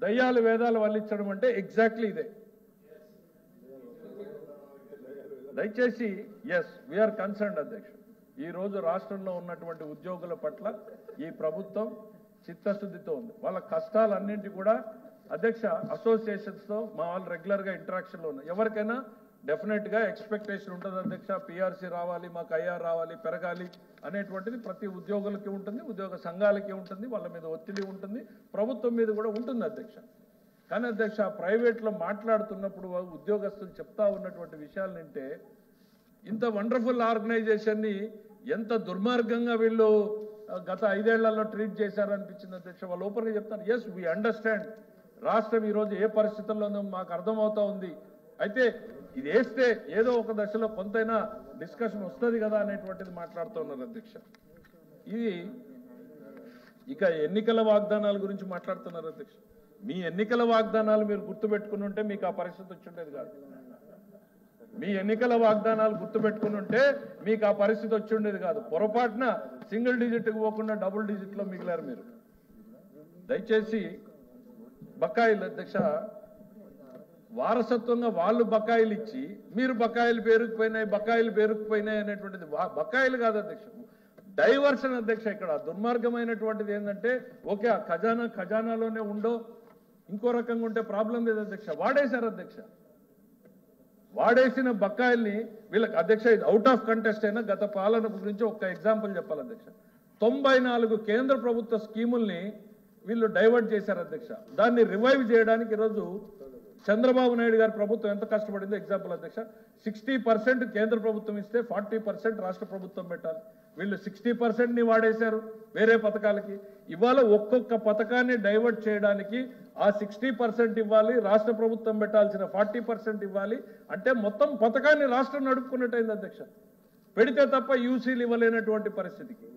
దయ్యాలు వేదాలు వల్లించడం అంటే ఎగ్జాక్ట్లీ ఇదే. దయచేసి ఎస్ వీఆర్ కన్సర్న్డ్ అధ్యక్ష. ఈ రోజు రాష్ట్రంలో ఉన్నటువంటి ఉద్యోగుల పట్ల ఈ ప్రభుత్వం చిత్తశుద్ధితో ఉంది. వాళ్ళ కష్టాలన్నింటి కూడా అధ్యక్ష అసోసియేషన్స్తో మా వాళ్ళు రెగ్యులర్గా ఇంటరాక్షన్లో ఉన్నాయి. ఎవరికైనా డెఫినెట్గా ఎక్స్పెక్టేషన్ ఉంటుంది అధ్యక్ష, పిఆర్సీ రావాలి, మాకు ఐఆర్ రావాలి, పెరగాలి అనేటువంటిది ప్రతి ఉద్యోగులకి ఉంటుంది, ఉద్యోగ సంఘాలకి ఉంటుంది, వాళ్ళ మీద ఒత్తిడి ఉంటుంది, ప్రభుత్వం మీద కూడా ఉంటుంది అధ్యక్ష. కానీ అధ్యక్ష ప్రైవేట్లో మాట్లాడుతున్నప్పుడు ఉద్యోగస్తులు చెప్తా ఉన్నటువంటి విషయాలు వింటే ఇంత వండర్ఫుల్ ఆర్గనైజేషన్ని ఎంత దుర్మార్గంగా వీళ్ళు గత 5 ఏళ్లలో ట్రీట్ చేశారనిపించింది అధ్యక్ష. వాళ్ళు ఓపెన్గా చెప్తారు, ఎస్ వీ అండర్స్టాండ్, రాష్ట్రం ఈరోజు ఏ పరిస్థితుల్లో ఉందో మాకు అర్థమవుతా ఉంది, అయితే ఇది వేస్తే ఏదో ఒక దశలో కొంతైనా డిస్కషన్ వస్తుంది కదా అనేటువంటిది మాట్లాడుతూ ఉన్నారు అధ్యక్ష. ఇది ఇక ఎన్నికల వాగ్దానాల గురించి మాట్లాడుతున్నారు అధ్యక్ష. మీ ఎన్నికల వాగ్దానాలు మీరు గుర్తుపెట్టుకుని ఉంటే మీకు ఆ పరిస్థితి వచ్చి ఉండేది కాదు. మీ ఎన్నికల వాగ్దానాలు గుర్తుపెట్టుకుని ఉంటే మీకు ఆ పరిస్థితి వచ్చి ఉండేది కాదు. పొరపాటున సింగిల్ డిజిట్కి పోకుండా డబుల్ డిజిట్లో మిగిలారు మీరు. దయచేసి బకాయిలు అధ్యక్ష, వారసత్వంగా వాళ్ళు బకాయిలు ఇచ్చి మీరు బకాయిలు పేరుకుపోయినాయి అనేటువంటిది బకాయిలు కాదు అధ్యక్ష, డైవర్షన్ అధ్యక్ష. ఇక్కడ దుర్మార్గమైనటువంటిది ఏంటంటే ఓకే ఆ ఖజానాలోనే ఉండో ఇంకో రకంగా ఉంటే ప్రాబ్లం లేదు అధ్యక్ష. వాడేశారు అధ్యక్ష. వాడేసిన బకాయిల్ని వీళ్ళకి అధ్యక్ష ఇది అవుట్ ఆఫ్ కంటెస్ట్ అయినా గత పాలన గురించి ఒక ఎగ్జాంపుల్ చెప్పాలి అధ్యక్ష. 94 కేంద్ర ప్రభుత్వ స్కీముల్ని వీళ్ళు డైవర్ట్ చేశారు అధ్యక్ష. దాన్ని రివైవ్ చేయడానికి ఈరోజు చంద్రబాబు నాయుడు గారి ప్రభుత్వం ఎంత కష్టపడిందో ఎగ్జాంపుల్ అధ్యక్ష. 60% కేంద్ర ప్రభుత్వం ఇస్తే 40% రాష్ట్ర ప్రభుత్వం పెట్టాలి. వీళ్ళు 60%ని వాడేశారు వేరే పథకాలకి. ఇవాళ ఒక్కొక్క పథకాన్ని డైవర్ట్ చేయడానికి ఆ 60% ఇవ్వాలి, రాష్ట్ర ప్రభుత్వం పెట్టాల్సిన 40% ఇవ్వాలి. అంటే మొత్తం పథకాన్ని రాష్ట్రం నడుపుకున్నట్టయింది అధ్యక్ష. పెడితే తప్ప యూసీలు ఇవ్వలేనటువంటి పరిస్థితికి